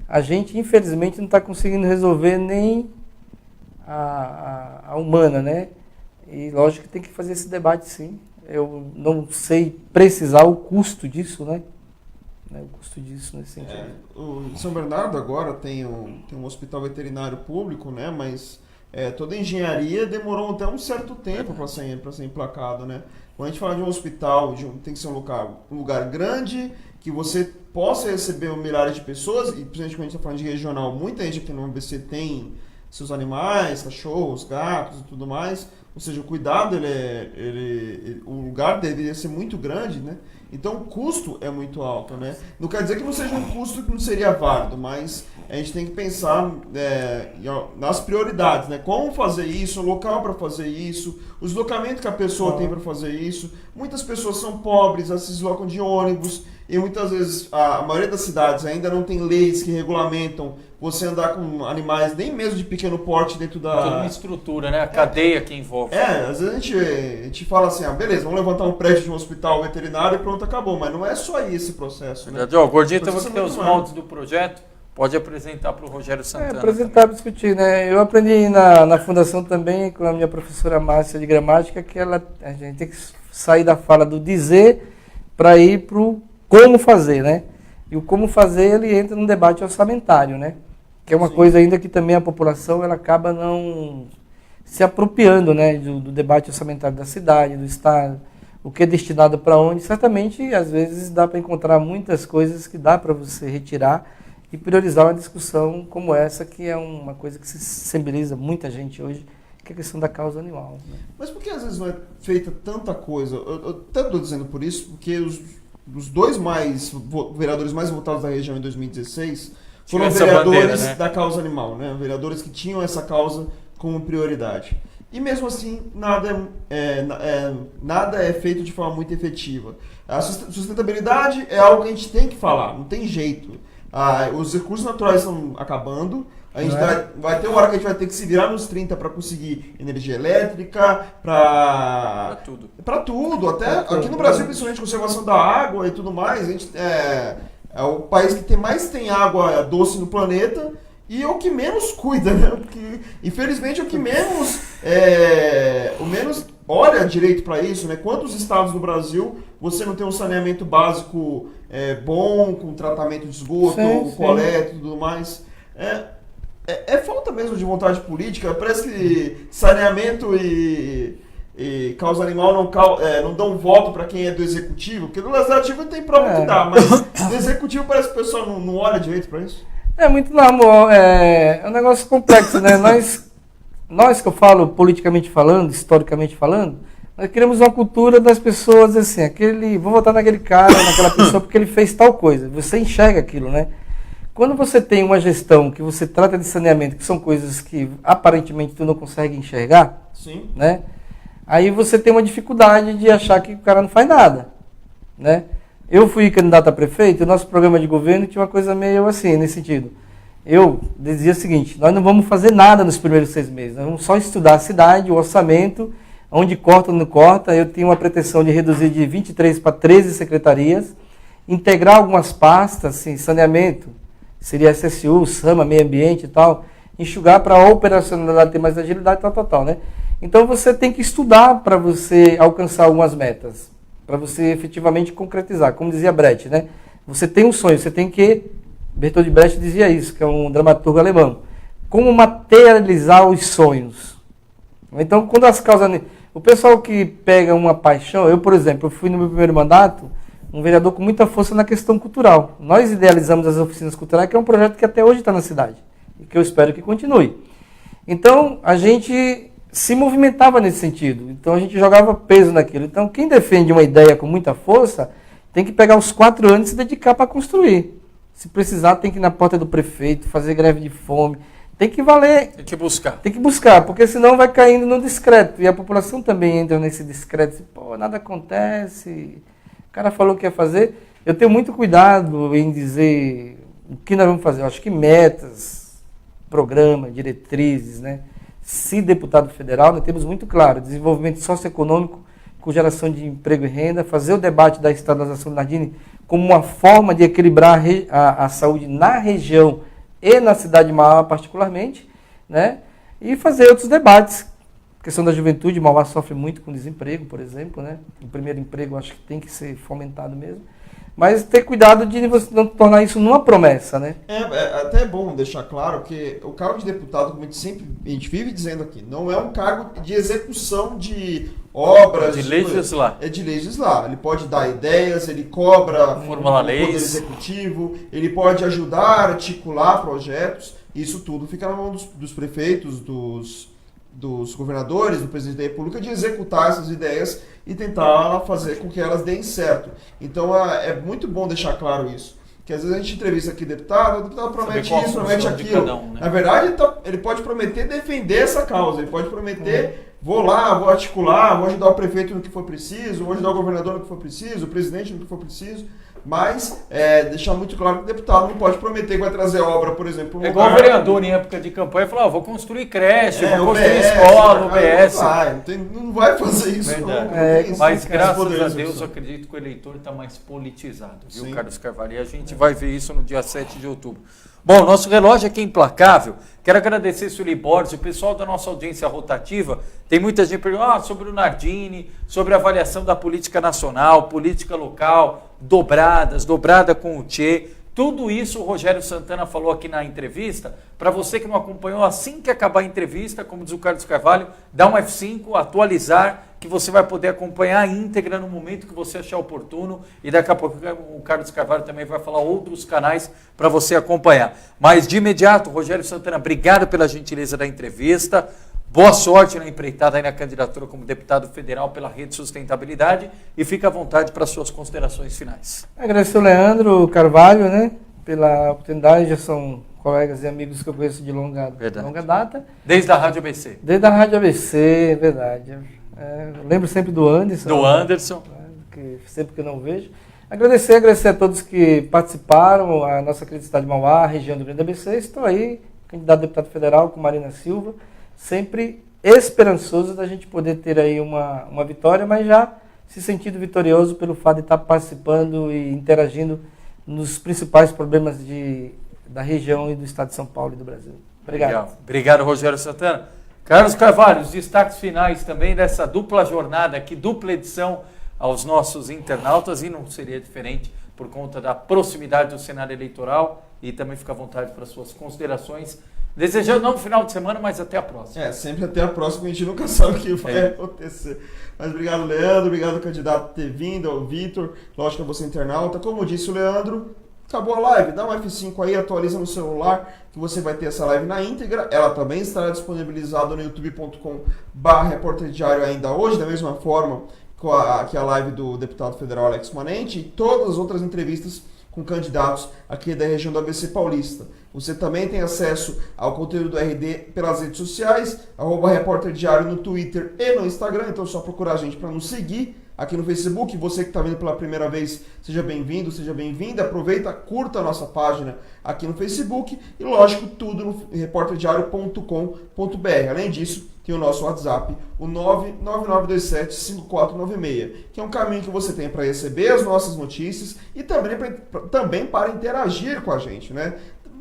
a gente, infelizmente, não está conseguindo resolver nem a humana, né? E lógico que tem que fazer esse debate, sim. Eu não sei precisar o custo disso, né? O custo disso nesse sentido. O São Bernardo agora tem um hospital veterinário público, né? Mas toda a engenharia demorou até um certo tempo para ser emplacado, né? Quando a gente fala de um hospital, tem que ser um lugar grande, que você possa receber milhares de pessoas, e principalmente quando a gente está falando de regional, muita gente aqui no ABC tem seus animais, cachorros, gatos e tudo mais, ou seja, o cuidado, o lugar deveria ser muito grande, né? Então o custo é muito alto, né? Não quer dizer que não seja um custo que não seria válido, mas a gente tem que pensar nas prioridades, né? Como fazer isso, o local para fazer isso, o deslocamento que a pessoa tem para fazer isso. Muitas pessoas são pobres, elas se deslocam de ônibus e muitas vezes a maioria das cidades ainda não tem leis que regulamentam você andar com animais nem mesmo de pequeno porte dentro da... Toda uma estrutura, né? A cadeia que envolve. Às vezes a gente fala assim, beleza, vamos levantar um prédio de um hospital veterinário e pronto, acabou. Mas não é só esse processo, né? O Gordinho também que tem os moldes do projeto, pode apresentar para o Rogério Santana. Apresentar e discutir, né? Eu aprendi na fundação também, com a minha professora Márcia de Gramática, que a gente tem que sair da fala do dizer para ir para o como fazer, né? E o como fazer, ele entra num debate orçamentário, né? Que é uma coisa ainda que também a população ela acaba não se apropriando, né, do debate orçamentário da cidade, do estado, o que é destinado para onde. Certamente, às vezes, dá para encontrar muitas coisas que dá para você retirar e priorizar uma discussão como essa, que é uma coisa que se sensibiliza muita gente hoje, que é a questão da causa animal. Né? Mas por que às vezes não é feita tanta coisa? Eu até estou dizendo por isso, porque os dois vereadores mais votados da região em 2016... foram vereadores bandeira, né? Da causa animal, né? Vereadores que tinham essa causa como prioridade. E mesmo assim, nada é feito de forma muito efetiva. A sustentabilidade é algo que a gente tem que falar, não tem jeito. Os recursos naturais estão acabando, a gente vai ter uma hora que a gente vai ter que se virar nos 30 para conseguir energia elétrica, para tudo. Para tudo, até aqui no Brasil, principalmente conservação da água e tudo mais, a gente... É o país que mais tem água doce no planeta e é o que menos cuida, né? Porque, infelizmente, é o que menos olha direito para isso, né? Quantos estados do Brasil você não tem um saneamento básico bom, com tratamento de esgoto, coleta e tudo mais? É falta mesmo de vontade política. Parece que saneamento e causa animal não dão voto para quem é do executivo, porque do legislativo tem prova que dá, mas do executivo parece que o pessoal não olha direito para isso. É muito normal, é um negócio complexo, né? Nós que eu falo politicamente falando, historicamente falando, nós queremos uma cultura das pessoas assim, vou votar naquele cara, naquela pessoa porque ele fez tal coisa, você enxerga aquilo, né? Quando você tem uma gestão que você trata de saneamento, que são coisas que aparentemente tu não consegue enxergar, sim, né? Aí você tem uma dificuldade de achar que o cara não faz nada, né? Eu fui candidato a prefeito e o nosso programa de governo tinha uma coisa meio assim, nesse sentido. Eu dizia o seguinte, nós não vamos fazer nada nos primeiros 6 meses, nós vamos só estudar a cidade, o orçamento, onde corta ou não corta. Eu tinha uma pretensão de reduzir de 23 para 13 secretarias, integrar algumas pastas, assim, saneamento, seria SSU, SAMA, meio ambiente e tal, enxugar para a operacionalidade ter mais agilidade, tal, né? Então você tem que estudar para você alcançar algumas metas, para você efetivamente concretizar. Como dizia Brecht, né? Você tem um sonho, você tem que... Bertolt Brecht dizia isso, que é um dramaturgo alemão. Como materializar os sonhos. Então, quando as causas... O pessoal que pega uma paixão... Eu, por exemplo, fui no meu primeiro mandato um vereador com muita força na questão cultural. Nós idealizamos as oficinas culturais, que é um projeto que até hoje está na cidade. E que eu espero que continue. Então, a gente se movimentava nesse sentido. Então, a gente jogava peso naquilo. Então, quem defende uma ideia com muita força tem que pegar os 4 anos e se dedicar para construir. Se precisar, tem que ir na porta do prefeito, fazer greve de fome. Tem que valer. Tem que buscar. Tem que buscar, porque senão vai caindo no discreto. E a população também entra nesse discreto. Pô, nada acontece. O cara falou que ia fazer. Eu tenho muito cuidado em dizer o que nós vamos fazer. Eu acho que metas, programa, diretrizes, né? Se deputado federal, nós temos muito claro, desenvolvimento socioeconômico com geração de emprego e renda, fazer o debate da estatualização do Nardini como uma forma de equilibrar a saúde na região e na cidade de Mauá particularmente, né? E fazer outros debates. A questão da juventude, Mauá sofre muito com desemprego, por exemplo, né? O primeiro emprego acho que tem que ser fomentado mesmo. Mas ter cuidado de não tornar isso numa promessa, né? Até bom deixar claro que o cargo de deputado, como a gente vive dizendo aqui, não é um cargo de execução de obras. De legislar. É de legislar. Ele pode dar ideias, ele cobra o poder executivo, ele pode ajudar a articular projetos. Isso tudo fica na mão dos prefeitos, dos governadores, do presidente da República, de executar essas ideias e tentar fazer com que elas deem certo. Então é muito bom deixar claro isso. Que às vezes a gente entrevista aqui deputado, o deputado promete isso, promete aquilo. Um, né? Na verdade, ele pode prometer defender essa causa, ele pode prometer, vou lá, vou articular, vou ajudar o prefeito no que for preciso, vou ajudar o governador no que for preciso, o presidente no que for preciso. Mas deixar muito claro que o deputado não pode prometer que vai trazer obra, por exemplo, é igual o vereador em época de campanha falar, vou construir creche, vou construir escola, UBS. Não vai fazer isso. Mas graças a Deus eu acredito que o eleitor está mais politizado, viu, Sim. Carlos Carvalho? E a gente vai ver isso no dia 7 de outubro. Bom, nosso relógio aqui é implacável. Quero agradecer Sueli Borges, o pessoal da nossa audiência rotativa. Tem muita gente perguntando sobre o Nardini, sobre a avaliação da política nacional, política local, dobrada com o Tchê. Tudo isso o Rogério Santana falou aqui na entrevista. Para você que não acompanhou, assim que acabar a entrevista, como diz o Carlos Carvalho, dá um F5, atualizar, que você vai poder acompanhar a íntegra no momento que você achar oportuno. E daqui a pouco o Carlos Carvalho também vai falar outros canais para você acompanhar. Mas de imediato, Rogério Santana, obrigado pela gentileza da entrevista. Boa sorte na empreitada aí na candidatura como deputado federal pela Rede Sustentabilidade e fica à vontade para suas considerações finais. Agradecer o Leandro Carvalho, né, pela oportunidade, já são colegas e amigos que eu conheço de longa data. Desde a Rádio ABC. Desde a Rádio ABC, verdade. Eu lembro sempre do Anderson. Do Anderson. Que sempre que eu não vejo. Agradecer a todos que participaram, a nossa querida cidade de Mauá, a região do Grande ABC. Estou aí, candidato a deputado federal com Marina Silva. Sempre esperançoso da gente poder ter aí uma vitória, mas já se sentindo vitorioso pelo fato de estar participando e interagindo nos principais problemas da região e do estado de São Paulo e do Brasil. Obrigado. Obrigado, Rogério Santana. Carlos Carvalho, os destaques finais também dessa dupla jornada aqui, dupla edição aos nossos internautas, e não seria diferente por conta da proximidade do cenário eleitoral, e também fica à vontade para suas considerações. Desejando não no final de semana, mas até a próxima. Sempre até a próxima, a gente nunca sabe o que vai acontecer. Mas obrigado, Leandro, obrigado, candidato, por ter vindo, ao Vitor, lógico, a você internauta. Como disse o Leandro, acabou a live, dá um F5 aí, atualiza no celular, que você vai ter essa live na íntegra. Ela também estará disponibilizada no youtube.com/Repórter Diário ainda hoje, da mesma forma que a live do deputado federal Alex Manente e todas as outras entrevistas com candidatos aqui da região do ABC Paulista. Você também tem acesso ao conteúdo do RD pelas redes sociais, @Repórter Diário no Twitter e no Instagram, então é só procurar a gente para nos seguir aqui no Facebook. Você que está vindo pela primeira vez, seja bem-vindo, seja bem-vinda. Aproveita, curta a nossa página aqui no Facebook e, lógico, tudo no reporterdiario.com.br. Além disso, tem o nosso WhatsApp, o 999275496, que é um caminho que você tem para receber as nossas notícias e também para interagir com a gente, né?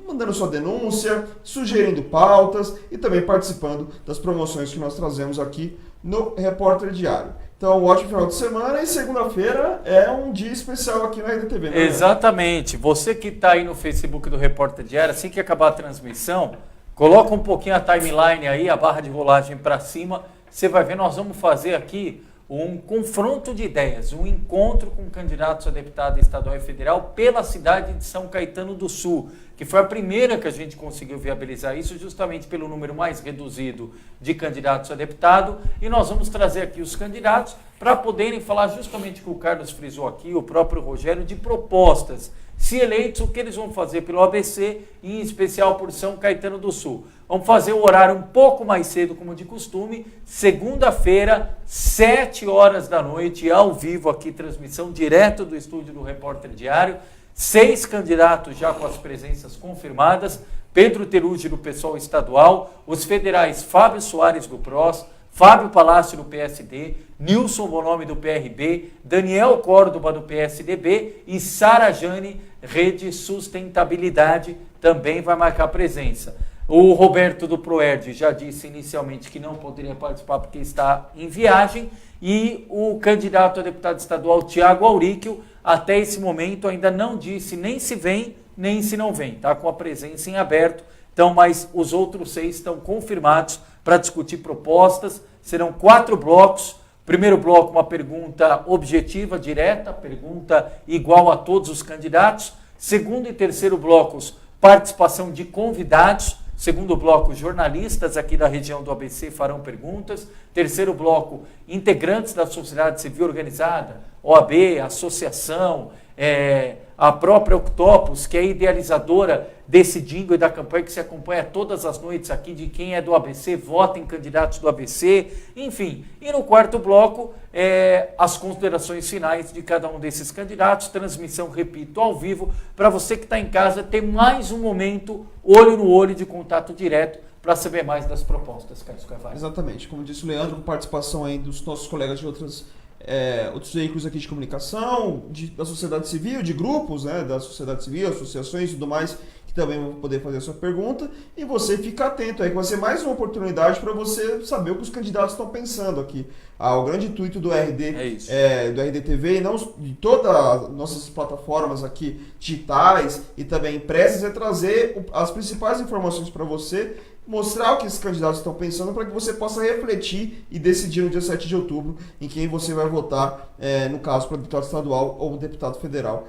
Mandando sua denúncia, sugerindo pautas e também participando das promoções que nós trazemos aqui no Repórter Diário. Então, um ótimo final de semana e segunda-feira é um dia especial aqui na RDTV, né? Exatamente. Você que está aí no Facebook do Repórter Diário, assim que acabar a transmissão, coloca um pouquinho a timeline aí, a barra de rolagem para cima. Você vai ver, nós vamos fazer aqui um confronto de ideias, um encontro com candidatos a deputado estadual e federal pela cidade de São Caetano do Sul, que foi a primeira que a gente conseguiu viabilizar isso, justamente pelo número mais reduzido de candidatos a deputado. E nós vamos trazer aqui os candidatos para poderem falar justamente o que o Carlos frisou aqui, o próprio Rogério, de propostas. Se eleitos, o que eles vão fazer pelo ABC, e em especial por São Caetano do Sul. Vamos fazer o horário um pouco mais cedo, como de costume, segunda-feira, 7 horas da noite, ao vivo aqui, transmissão direto do estúdio do Repórter Diário. 6 candidatos já com as presenças confirmadas, Pedro Teruggi do PSOL estadual, os federais Fábio Soares do PROS, Fábio Palácio do PSD, Nilson Bonomi do PRB, Daniel Córdoba do PSDB e Sara Jane, Rede Sustentabilidade, também vai marcar presença. O Roberto do Proerd já disse inicialmente que não poderia participar porque está em viagem, e o candidato a deputado estadual Tiago Auríquio, até esse momento ainda não disse nem se vem, nem se não vem, está com a presença em aberto. Então, mas os outros 6 estão confirmados para discutir propostas. Serão 4 blocos. Primeiro bloco, uma pergunta objetiva, direta, pergunta igual a todos os candidatos. Segundo e terceiro blocos, participação de convidados. Segundo bloco, jornalistas aqui da região do ABC farão perguntas. Terceiro bloco, integrantes da sociedade civil organizada, OAB, associação, a própria Octopus, que é idealizadora desse jingle e da campanha que se acompanha todas as noites aqui de quem é do ABC, vota em candidatos do ABC, enfim. E no quarto bloco, as considerações finais de cada um desses candidatos, transmissão, repito, ao vivo, para você que está em casa ter mais um momento, olho no olho, de contato direto, para saber mais das propostas, Carlos Carvalho. Exatamente, como disse o Leandro, com participação aí dos nossos colegas de outros veículos aqui de comunicação, da sociedade civil, de grupos, né, da sociedade civil, associações e tudo mais, que também vão poder fazer a sua pergunta, e você fica atento aí, que vai ser mais uma oportunidade para você saber o que os candidatos estão pensando aqui. O grande intuito do RD, do RDTV, e não de todas as nossas plataformas aqui digitais e também impressas, é trazer as principais informações para você, mostrar o que esses candidatos estão pensando para que você possa refletir e decidir no dia 7 de outubro em quem você vai votar, no caso, para deputado estadual ou deputado federal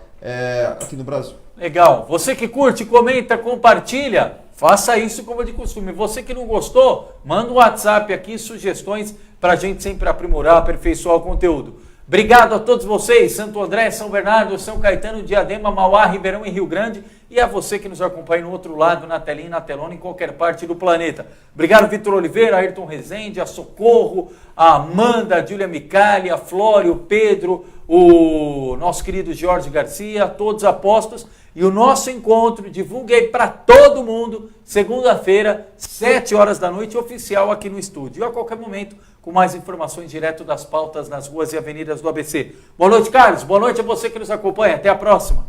aqui no Brasil. Legal. Você que curte, comenta, compartilha, faça isso como de costume. Você que não gostou, manda um WhatsApp aqui, sugestões para a gente sempre aprimorar, aperfeiçoar o conteúdo. Obrigado a todos vocês, Santo André, São Bernardo, São Caetano, Diadema, Mauá, Ribeirão e Rio Grande, e a você que nos acompanha no outro lado, na telinha, na telona, em qualquer parte do planeta. Obrigado, Vitor Oliveira, Ayrton Rezende, a Socorro, a Amanda, a Júlia Micali, a Flório, o Pedro, o nosso querido Jorge Garcia, todos apostos. E o nosso encontro, divulguei para todo mundo, segunda-feira, 7 horas da noite, oficial aqui no estúdio. E a qualquer momento, com mais informações direto das pautas nas ruas e avenidas do ABC. Boa noite, Carlos. Boa noite a você que nos acompanha. Até a próxima.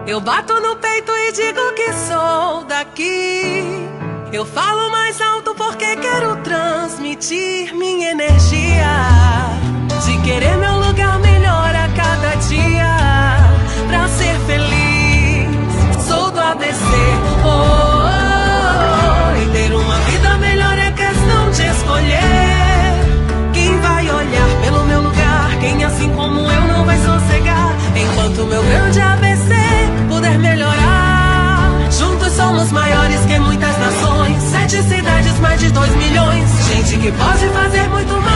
Eu bato no peito e digo que sou daqui. Eu falo mais alto porque quero transmitir minha energia, de querer meu lugar melhor a cada dia, pra ser feliz. Sou do ABC, e ter uma vida melhor é questão de escolher. Quem vai olhar pelo meu lugar, quem assim como eu não vai sossegar, enquanto meu grande ABC puder melhorar. Juntos somos maiores que muitas nações, 7 cidades, mais de 2 milhões, gente que pode fazer muito mais.